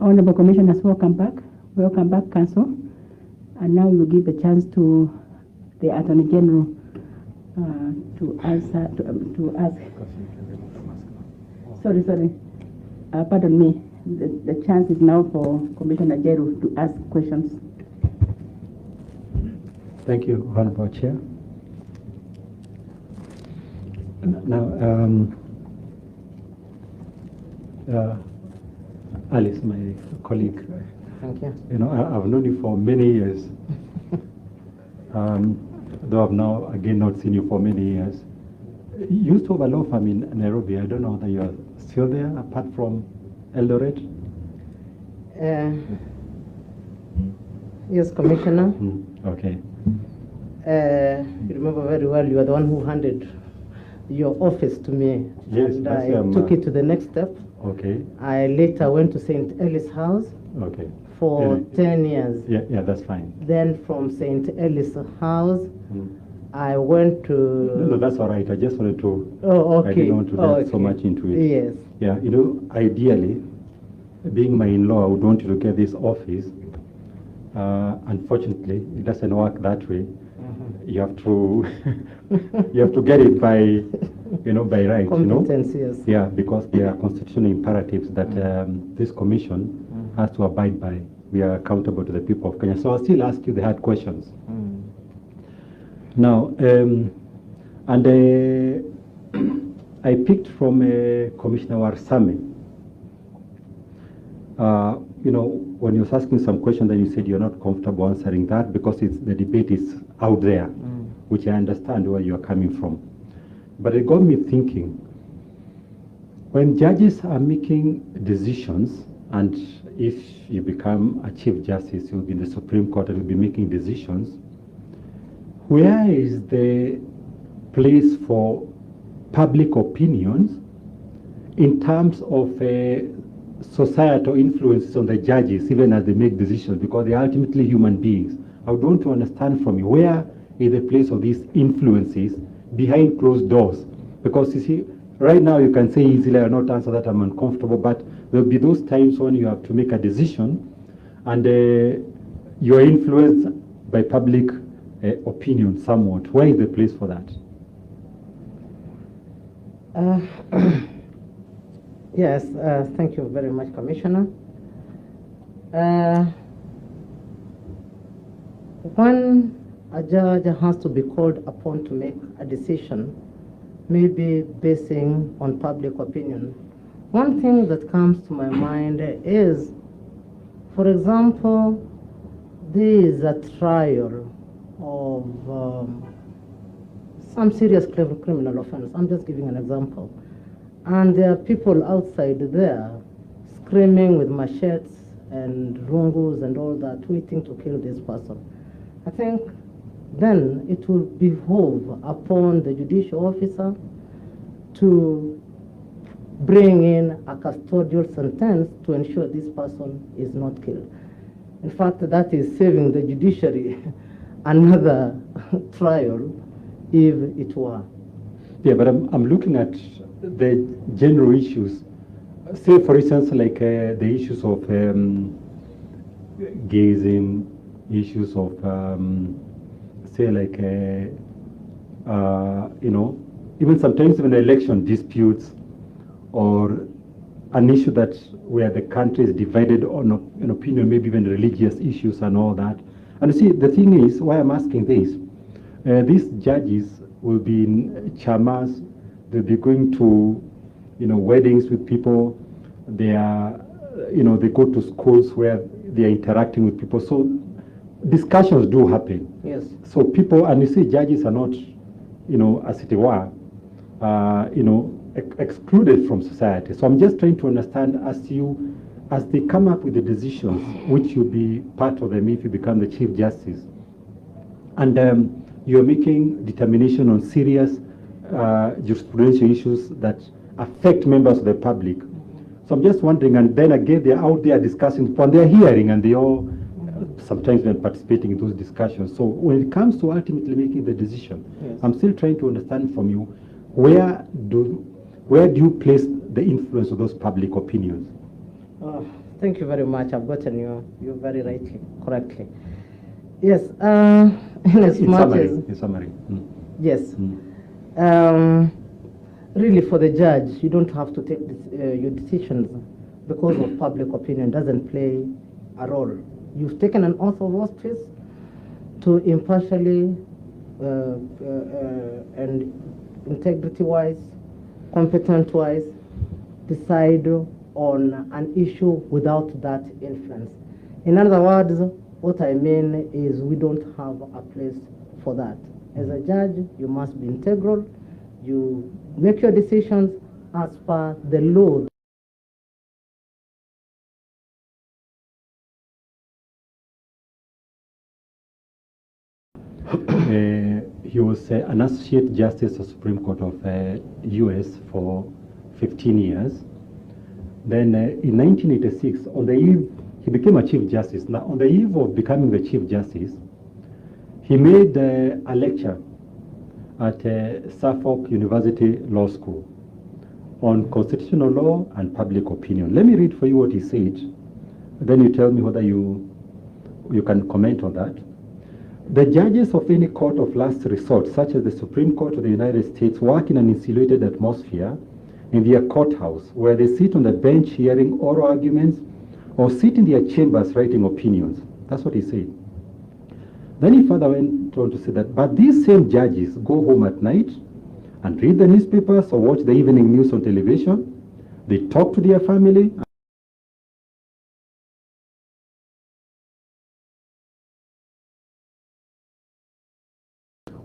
Honorable Commissioners, welcome back. Welcome back, Council. And now we will give a chance to the Attorney General to answer, to ask. Sorry. Pardon me. The chance is now for Commissioner Jeru to ask questions. Thank you, Honorable Chair. Now, Alice, my colleague. Thank you. You know, I've known you for many years. Though I've now again not seen you for many years. You used to have a law firm in Nairobi. I don't know that you are still there, apart from Eldoret. Yes, Commissioner. Okay. You remember very well, you are the one who handed your office to me. Yes, and I took it to the next step. Okay. I later went to St. Alice House Okay. for 10 years. Yeah, that's fine. Then from St. Alice House, I went to... No, that's all right. I just wanted to... Oh, okay. I didn't want to get so much into it. Yes. Yeah, you know, ideally, being my in-law, I would want you to get this office. Unfortunately, it doesn't work that way. You have to you have to get it by, you know, by right. Competence, yes. Yeah, because there are constitutional imperatives that this commission has to abide by. We are accountable to the people of Kenya. So I'll still ask you the hard questions. Now, I picked from Commissioner Warsame. You know, when you was asking some questions, then you said you're not comfortable answering that because the debate is out there, which I understand where you're coming from. But it got me thinking, when judges are making decisions, and if you become a Chief Justice, you'll be in the Supreme Court and you'll be making decisions, where is the place for public opinions in terms of societal influences on the judges, even as they make decisions, because they are ultimately human beings? I would want to understand from you, where is the place of these influences behind closed doors? Because you see, right now you can say easily, I'll not answer that, I'm uncomfortable, but there will be those times when you have to make a decision and you're influenced by public opinion somewhat. Where is the place for that? Yes, thank you very much, Commissioner. When a judge has to be called upon to make a decision, maybe basing on public opinion, one thing that comes to my mind is, for example, there is a trial of some serious criminal offense. I'm just giving an example. And there are people outside there screaming with machetes and rungus and all that, waiting to kill this person. I think then it will behove upon the judicial officer to bring in a custodial sentence to ensure this person is not killed. In fact, that is saving the judiciary another trial, if it were. Yeah, but I'm looking at the general issues. Say, for instance, like the issues of gazing, issues of, say, like, you know, even sometimes even election disputes, or an issue that where the country is divided on an opinion, maybe even religious issues and all that. And you see, the thing is, why I'm asking this, these judges will be in chamas, they'll be going to, you know, weddings with people, they are, you know, they go to schools where they are interacting with people. So discussions do happen. Yes. So people, and you see, judges are not, you know, as it were, you know, excluded from society. So I'm just trying to understand, as they come up with the decisions, which you'll be part of them if you become the Chief Justice, and you're making determination on serious jurisprudential issues that affect members of the public. So I'm just wondering, and then again, they're out there discussing, and they're hearing, and they all sometimes they're participating in those discussions. So when it comes to ultimately making the decision, yes, I'm still trying to understand from you, where do where do you place the influence of those public opinions? Thank you very much. I've gotten you very rightly, correctly. Yes, in as much as... In summary. Yes. Really, for the judge, you don't have to take your decisions because of public opinion. Doesn't play a role. You've taken an oath of office to impartially and integrity-wise, competence-wise, decide on an issue without that influence. In other words, what I mean is we don't have a place for that. As a judge, you must be integral. You make your decisions as per the law. He was an Associate Justice of Supreme Court of U.S. for 15 years. Then in 1986, on the eve, he became a Chief Justice. Now, on the eve of becoming the Chief Justice, he made a lecture at Suffolk University Law School on constitutional law and public opinion. Let me read for you what he said. Then you tell me whether you can comment on that. The judges of any court of last resort, such as the Supreme Court of the United States, work in an insulated atmosphere in their courthouse, where they sit on the bench hearing oral arguments or sit in their chambers writing opinions. That's what he said. Then he further went on to say that, but these same judges go home at night and read the newspapers or watch the evening news on television. They talk to their family.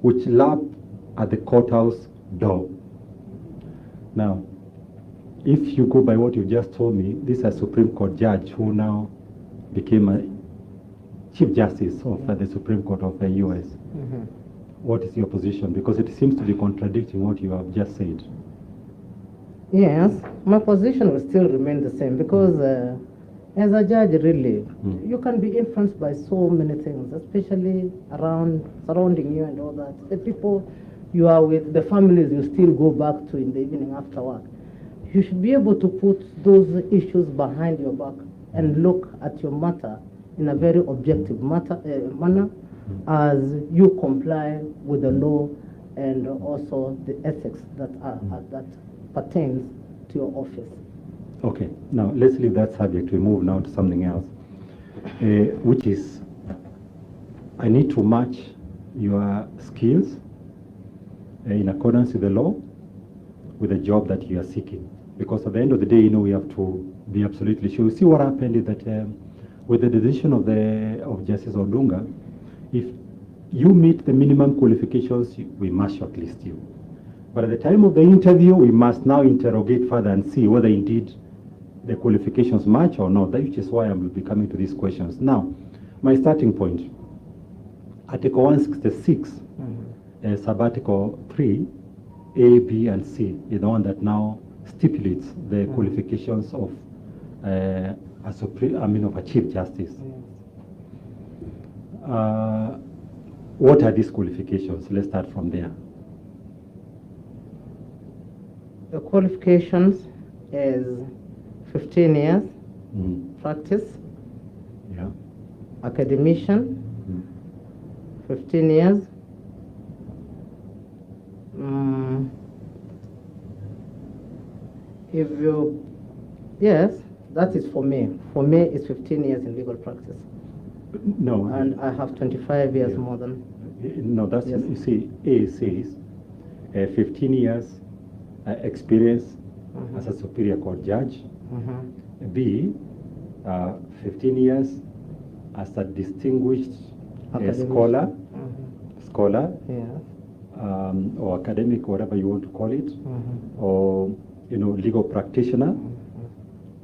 Which lap at the courthouse door. Now, if you go by what you just told me, this is a Supreme Court judge who now became a Chief Justice of the Supreme Court of the U.S. What is your position? Because it seems to be contradicting what you have just said. Yes, my position will still remain the same because as a judge, really, you can be influenced by so many things, especially surrounding you and all that. The people you are with, the families you still go back to in the evening after work. You should be able to put those issues behind your back and look at your matter in a very objective manner as you comply with the law and also the ethics that pertains to your office. Okay, now let's leave that subject. We move now to something else, which is I need to match your skills in accordance with the law with the job that you are seeking. Because at the end of the day, we have to be absolutely sure. You see what happened is that with the decision of Justice Odunga, if you meet the minimum qualifications, we must shortlist you. But at the time of the interview, we must now interrogate further and see whether indeed the qualifications match or not, which is why I will be coming to these questions. Now, my starting point, Article 166, Sub-Article 3, A, B, and C, is the one that now stipulates the qualifications of a Chief Justice. What are these qualifications? Let's start from there. The qualifications is 15 years practice, academician, 15 years, yes, that is for me. For me, it's 15 years in legal practice. No. And I have 25 years more than. No, that's, yes. You see, A says 15 years experience as a Superior Court judge. B, 15 years as a distinguished scholar, or academic, whatever you want to call it, or legal practitioner,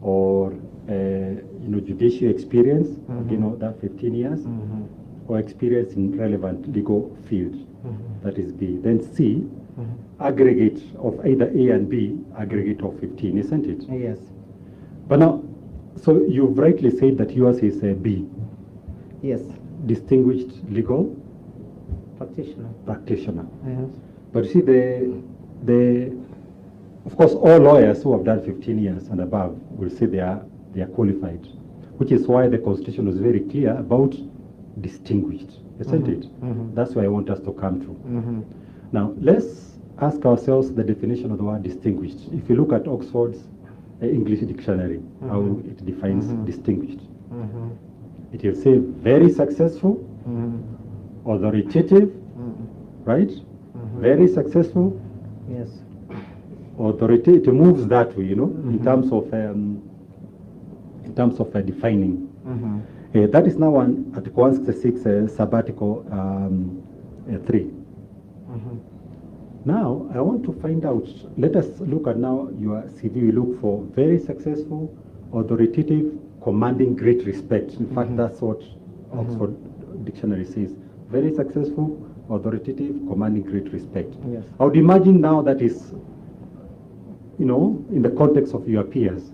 or judicial experience, that 15 years, or experience in relevant legal field. That is B. Then C, aggregate of either A and B, aggregate of 15, isn't it? Yes. But now, so you've rightly said that yours is B. Yes. Distinguished legal practitioner. Yes. But you see, Of course, all lawyers who have done 15 years and above will say they are qualified, which is why the Constitution was very clear about distinguished, isn't it? That's where I want us to come to. Now, let's ask ourselves the definition of the word distinguished. If you look at Oxford's English dictionary, how it defines distinguished, it will say very successful, authoritative, right? Very successful, Yes. authoritative. It moves that way, you know, in terms of defining. That is now on Article 166, sabbatical 3. Now, I want to find out, let us look at now your CV. We look for very successful, authoritative, commanding great respect. In fact, that's what Oxford Dictionary says. Very successful, authoritative, commanding great respect. Yes. I would imagine now that is, you know, in the context of your peers,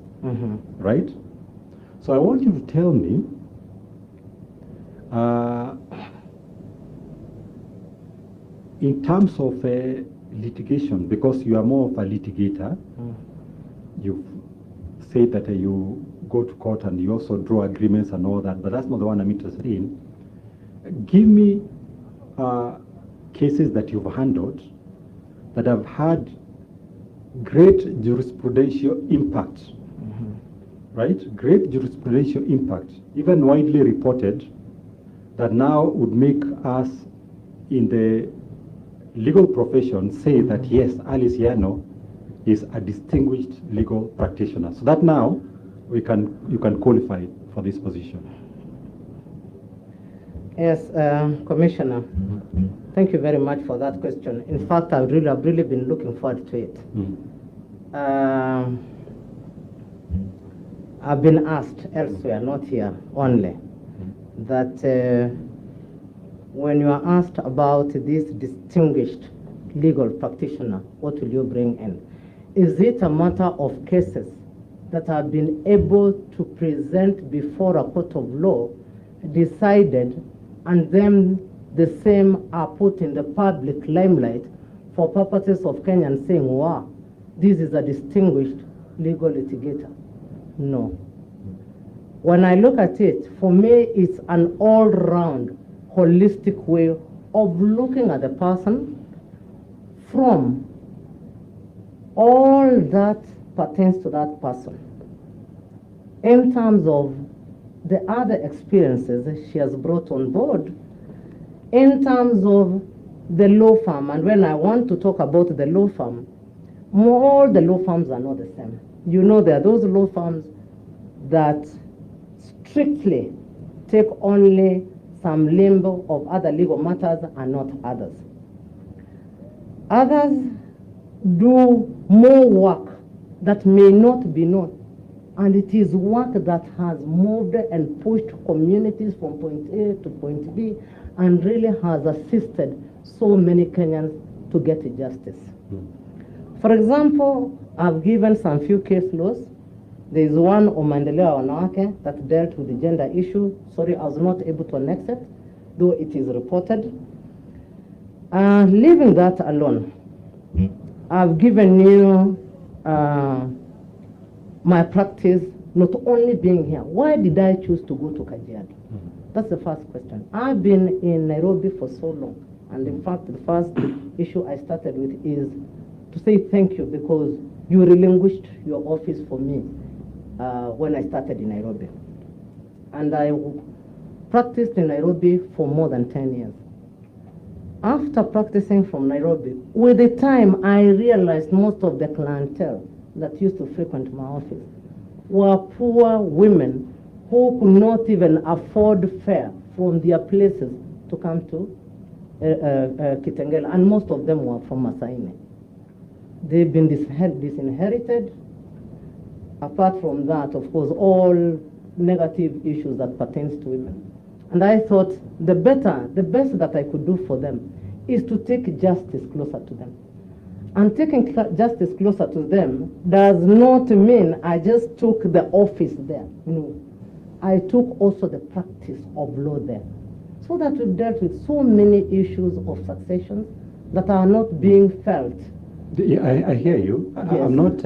right? So I want you to tell me, in terms of litigation, because you are more of a litigator, you've said that you go to court and you also draw agreements and all that, but that's not the one I'm interested in. Give me cases that you've handled that have had great jurisprudential impact, right? Great jurisprudential impact, even widely reported, that now would make us in the legal profession say that yes, Alice Yano is a distinguished legal practitioner. So that now you can qualify for this position. Yes, Commissioner, thank you very much for that question. In fact, I've really been looking forward to it. I've been asked elsewhere, not here only, that when you are asked about this distinguished legal practitioner, what will you bring in? Is it a matter of cases that have been able to present before a court of law, decided, and then the same are put in the public limelight for purposes of Kenyans saying, wow, this is a distinguished legal litigator? No. When I look at it, for me, it's an all-round, holistic way of looking at the person from all that pertains to that person in terms of the other experiences she has brought on board, in terms of the law firm. And when I want to talk about the law firm, all the law firms are not the same. You know, there are those law firms that strictly take only some limbo of other legal matters and not others. Others do more work that may not be known, and it is work that has moved and pushed communities from point A to point B and really has assisted so many Kenyans to get justice. For example, I've given some few case laws. There is one on Maendeleo Wanawake that dealt with the gender issue. Sorry, I was not able to annex it, though it is reported. Leaving that alone, I've given you my practice, not only being here. Why did I choose to go to Kajiado? That's the first question. I've been in Nairobi for so long, and in fact, the first issue I started with is to say thank you, because you relinquished your office for me when I started in Nairobi. And I practiced in Nairobi for more than 10 years. After practicing from Nairobi, with the time I realized most of the clientele that used to frequent my office were poor women who could not even afford fare from their places to come to Kitengela, and most of them were from Masaini. They've been disinherited. Apart from that, of course, all negative issues that pertains to women. And I thought the best that I could do for them is to take justice closer to them. And taking justice closer to them does not mean I just took the office there. No. I took also the practice of law there, so that we've dealt with so many issues of succession that are not being felt I hear you. Yes. I'm not,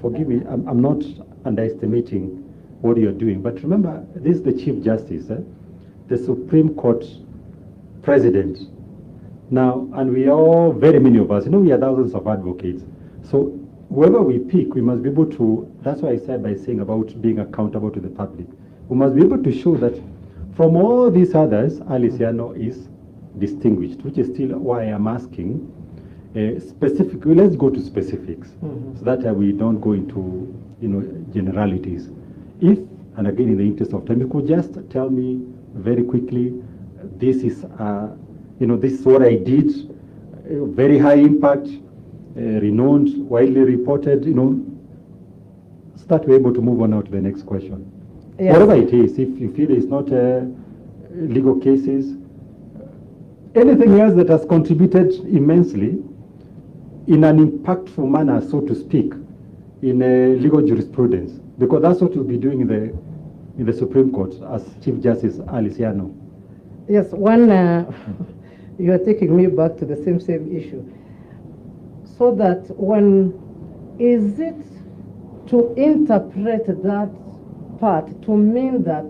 forgive me, I'm not underestimating what you're doing. But remember, this is the Chief Justice, the Supreme Court President. Now, and we are, very many of us, we are thousands of advocates. So whoever we pick, we must be able to, that's why I said by saying about being accountable to the public. We must be able to show that from all these others, Alice Yano is distinguished, which is still why I'm asking specifically. Let's go to specifics, so that we don't go into generalities. If, and again in the interest of time, you could just tell me very quickly, this is this is what I did, very high impact, renowned, widely reported, so that we're able to move on now to the next question. Yes. Whatever it is, if you feel it's not legal cases, anything else that has contributed immensely in an impactful manner, so to speak, in legal jurisprudence, because that's what you'll be doing in the Supreme Court as Chief Justice Alice Yano. Yes, you are taking me back to the same issue. So that is it to interpret that part to mean that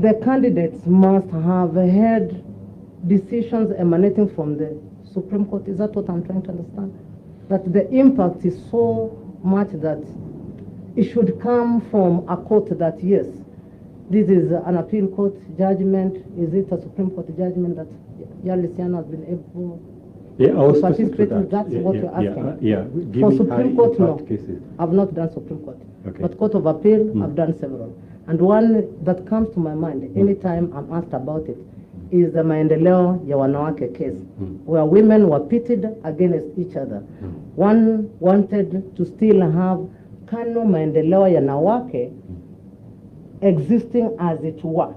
the candidates must have had decisions emanating from the Supreme Court? Is that what I'm trying to understand? That the impact is so much that it should come from a court that, yes, this is an appeal court judgment. Is it a Supreme Court judgment that Alice Yano has been able to participate in? That's what you're asking. For Supreme Court, no. Cases. I've not done Supreme Court. Okay. But Court of Appeal, I've done several. And one that comes to my mind anytime I'm asked about it is the Maendeleo ya Wanawake case, where women were pitted against each other. One wanted to still have Kano Maendeleo ya Wanawake existing as it were,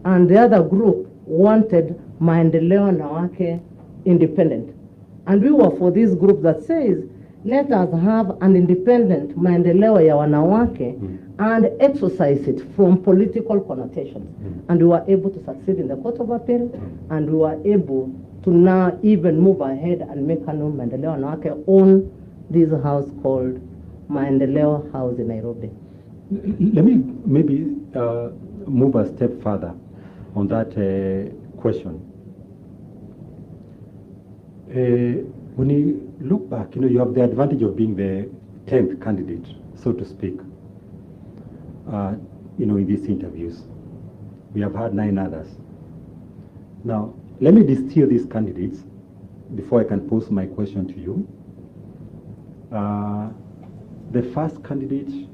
and the other group wanted Maendeleo Wanawake independent. And we were for this group that says, let us have an independent Maendeleo ya Wanawake and exercise it from political connotations. And we were able to succeed in the Court of Appeal, and we were able to now even move ahead and make Kano Maendeleo Wanawake own this house called Maendeleo House in Nairobi. Let me maybe move a step further on that question. When you look back, you have the advantage of being the 10th candidate, so to speak, in these interviews. We have had 9 others. Now, let me distill these candidates before I can pose my question to you. The first candidate,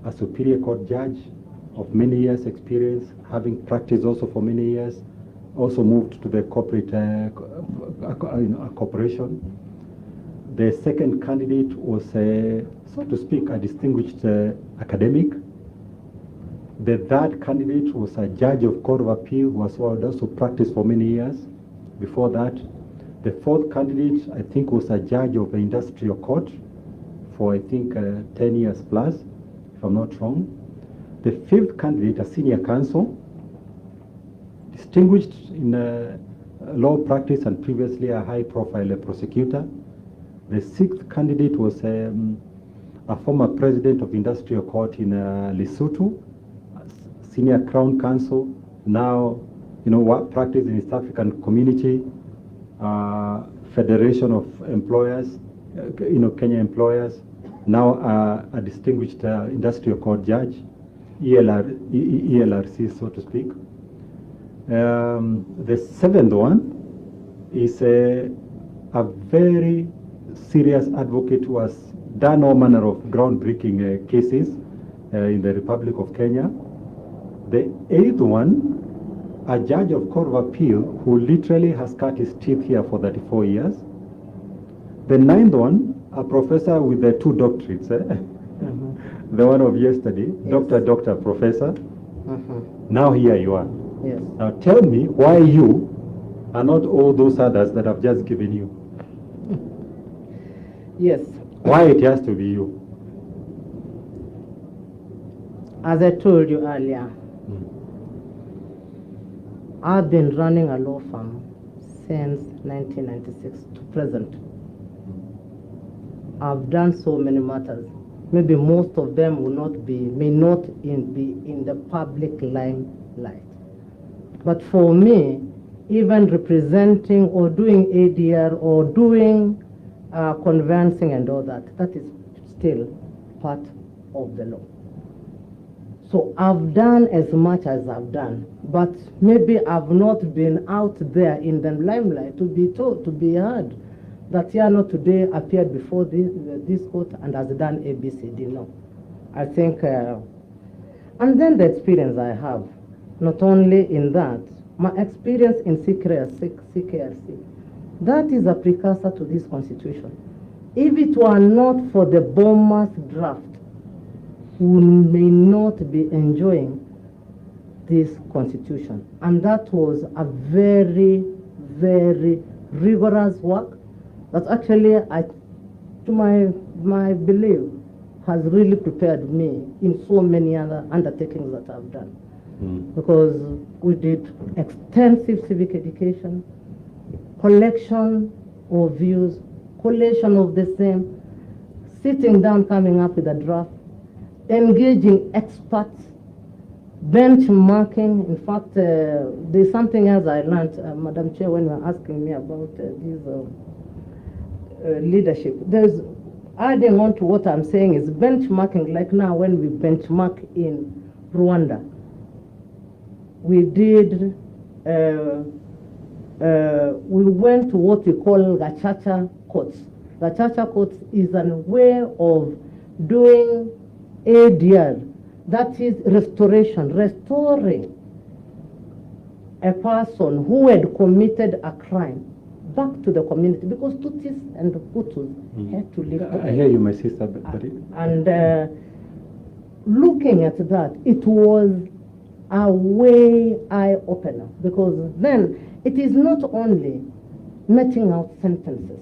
a Superior Court judge of many years' experience, having practiced also for many years, also moved to the corporate corporation. The second candidate was, so to speak, a distinguished academic. The third candidate was a judge of Court of Appeal who was also practiced for many years. Before that, the fourth candidate, I think, was a judge of the Industrial Court for, I think, 10 years plus, if I'm not wrong. The fifth candidate, a senior counsel, distinguished in law practice and previously a high-profile prosecutor. The sixth candidate was a former president of Industrial Court in Lesotho, senior Crown Counsel, now, practice in East African Community, Federation of Employers, Kenya Employers, now a distinguished Industrial Court judge, ELRC, so to speak. The seventh one is a very serious advocate who has done all manner of groundbreaking cases in the Republic of Kenya. The eighth one, a judge of Court of Appeal who literally has cut his teeth here for 34 years. The ninth one, a professor with the 2 doctorates, the one of yesterday, yes. Doctor, Professor. Now here you are. Yes. Now tell me why you are not all those others that I've just given you. Yes. Why it has to be you? As I told you earlier, I've been running a law firm since 1996 to present. I've done so many matters. Maybe most of them may not be in the public limelight. But for me, even representing or doing ADR or doing conveyancing and all that, that is still part of the law. So I've done as much as I've done, but maybe I've not been out there in the limelight to be told, to be heard, that Yano today appeared before this court and has done ABCD. No. I think, and then the experience I have, not only in that, my experience in CKRC, that is a precursor to this constitution. If it were not for the Bomas draft, we may not be enjoying this constitution. And that was a very, very rigorous work that actually, to my belief, has really prepared me in so many other undertakings that I've done. Because we did extensive civic education, collection of views, collation of the same, sitting down, coming up with a draft, engaging experts, benchmarking. In fact, there's something else I learned, Madam Chair, when you were asking me about this leadership. There's adding on to what I'm saying is benchmarking. Like now, when we benchmark in Rwanda, we did, we went to what we call Gachacha courts. Gachacha courts is a way of doing ADR, that is restoration, restoring a person who had committed a crime back to the community, because Tutsis and Hutus had to live together. I hear you, my sister. And looking at that, it was a way eye-opener, because then it is not only meting out sentences.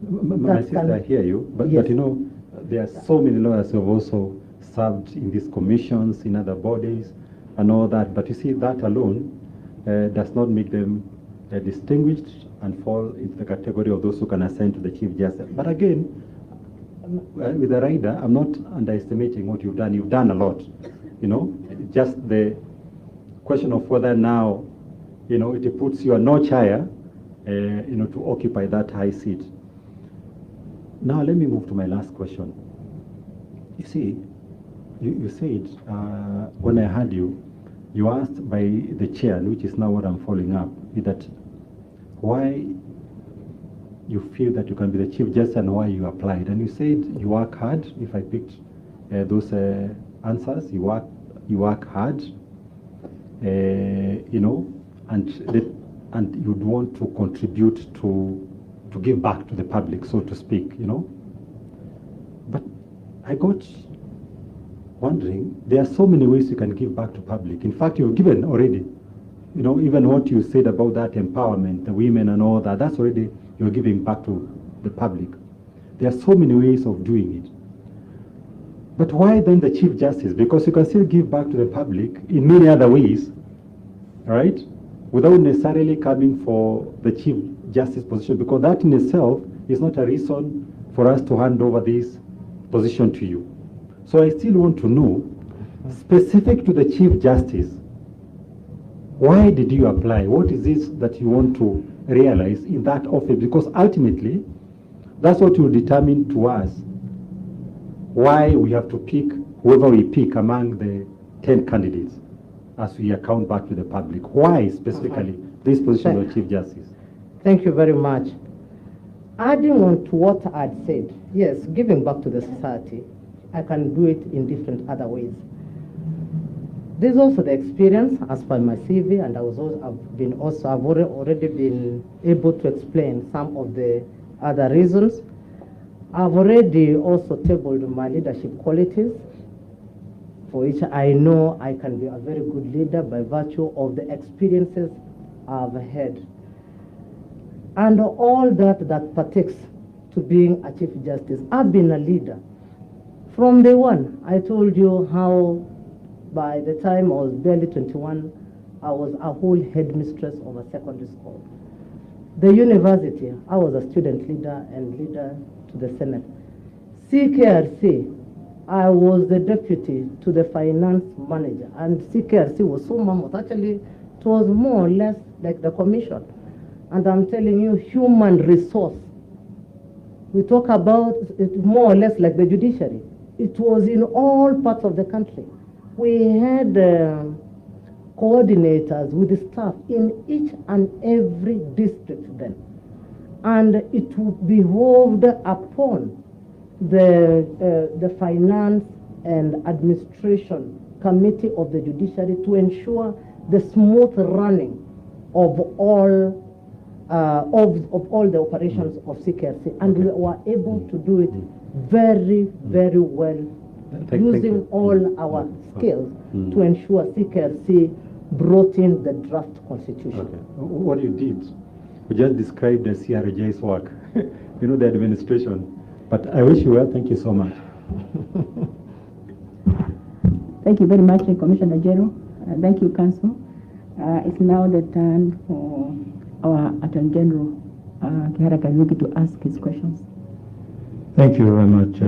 My sister, I hear you, but, yes. but you know, there are so many lawyers who have also served in these commissions, in other bodies, and all that. But you see, that alone does not make them distinguished and fall into the category of those who can ascend to the Chief Justice. But again, with the rider, I'm not underestimating what you've done. You've done a lot, you know. Just the question of whether now, you know, it puts you a notch higher, you know, to occupy that high seat. Now let me move to my last question. You see, you said, when I heard you, you asked by the chair, which is now what I'm following up, is that why you feel that you can be the Chief Justice and why you applied. And you said you work hard. If I picked those answers, you work hard, you know, and you'd want to contribute to give back to the public, so to speak, you know. But I got wondering, there are so many ways you can give back to public. In fact, you've given already. You know, even what you said about that empowerment, the women and all that, that's already you're giving back to the public. There are so many ways of doing it. But why then the Chief Justice? Because you can still give back to the public in many other ways, right? Without necessarily coming for the Chief Justice position, because that in itself is not a reason for us to hand over this position to you. So I still want to know, specific to the Chief Justice, why did you apply? What is it that you want to realize in that office? Because ultimately, that's what will determine to us why we have to pick whoever we pick among the 10 candidates as we account back to the public. Why specifically this position of Chief Justice? Thank you very much. Adding on to what I'd said, yes, giving back to the society, I can do it in different other ways. There's also the experience as per my CV, and I've already been able to explain some of the other reasons. I've already also tabled my leadership qualities, for which I know I can be a very good leader by virtue of the experiences I've had. And all that partakes to being a Chief Justice. I've been a leader. From day one, I told you how by the time I was barely 21, I was a whole headmistress of a secondary school. The university, I was a student leader and leader to the Senate. CKRC, I was the deputy to the finance manager, and CKRC was so mammoth. Actually, it was more or less like the commission. And I'm telling you, human resource. We talk about it more or less like the judiciary. It was in all parts of the country. We had coordinators with the staff in each and every district then. And it behoved upon the finance and administration committee of the judiciary to ensure the smooth running of all the operations of CKRC, and we were able to do it very, very well, using all our skills to ensure CKRC brought in the draft constitution. Okay. What you did, you just described the CRJ's work, you know, the administration. But I wish you well. Thank you so much. Thank you very much, Commissioner General. Thank you, Council. It's now the turn for our Attorney General, Kihara Kariuki, to ask his questions. Thank you very much,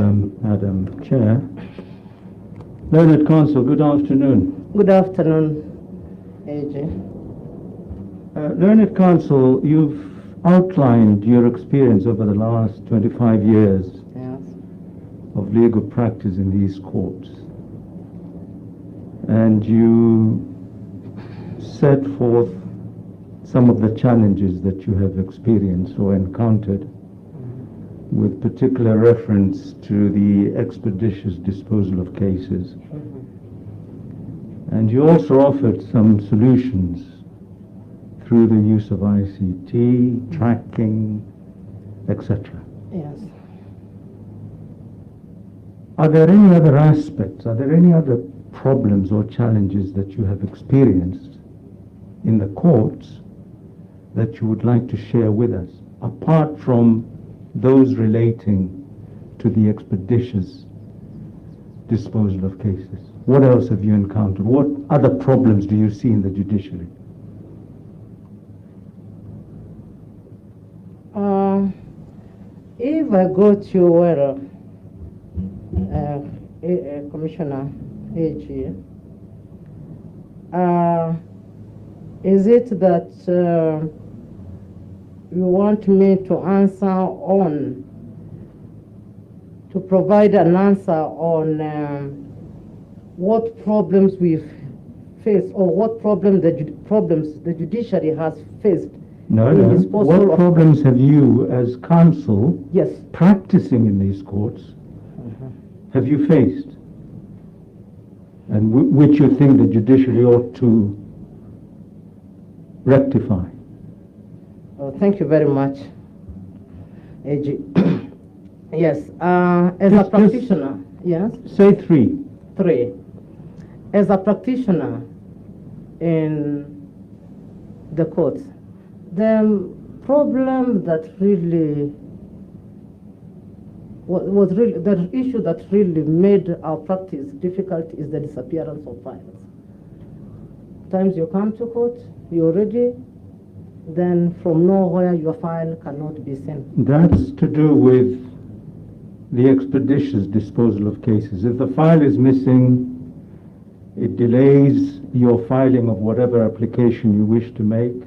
Madam Chair. Learned Counsel, good afternoon. Good afternoon, AJ. Learned Counsel, you've outlined your experience over the last 25 years of legal practice in these courts. And you set forth some of the challenges that you have experienced or encountered, with particular reference to the expeditious disposal of cases. And you also offered some solutions through the use of ICT, tracking, etc. Yes. Are there any other aspects, are there any other problems or challenges that you have experienced in the courts that you would like to share with us, apart from those relating to the expeditious disposal of cases? What else have you encountered? What other problems do you see in the judiciary? If I go to where Commissioner AG, is it that you want me to answer on, to provide an answer on what problems we've faced, or what problems the judiciary has faced? No. What problems have you, as counsel, practicing in these courts, have you faced, and which you think the judiciary ought to rectify? Thank you very much, AG. Yes, as a practitioner, yes? Say three. Three. As a practitioner in the courts, the problem that really was really the issue that really made our practice difficult is the disappearance of files. Times you come to court, you're ready, then from nowhere your file cannot be sent. That's to do with the expeditious disposal of cases. If the file is missing, it delays your filing of whatever application you wish to make.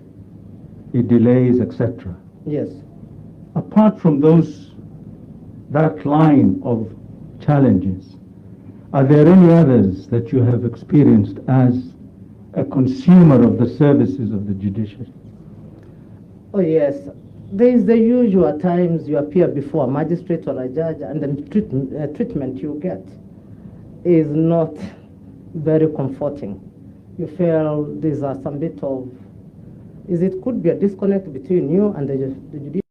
It delays, etc. Yes. Apart from that line of challenges, are there any others that you have experienced as a consumer of the services of the judiciary? Oh yes, there is the usual times you appear before a magistrate or a judge, and the treatment you get is not very comforting. You feel there's some bit of, could be a disconnect between you and the judiciary.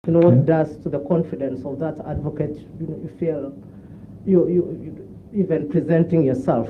You know what does to the confidence of that advocate? You feel you even presenting yourself.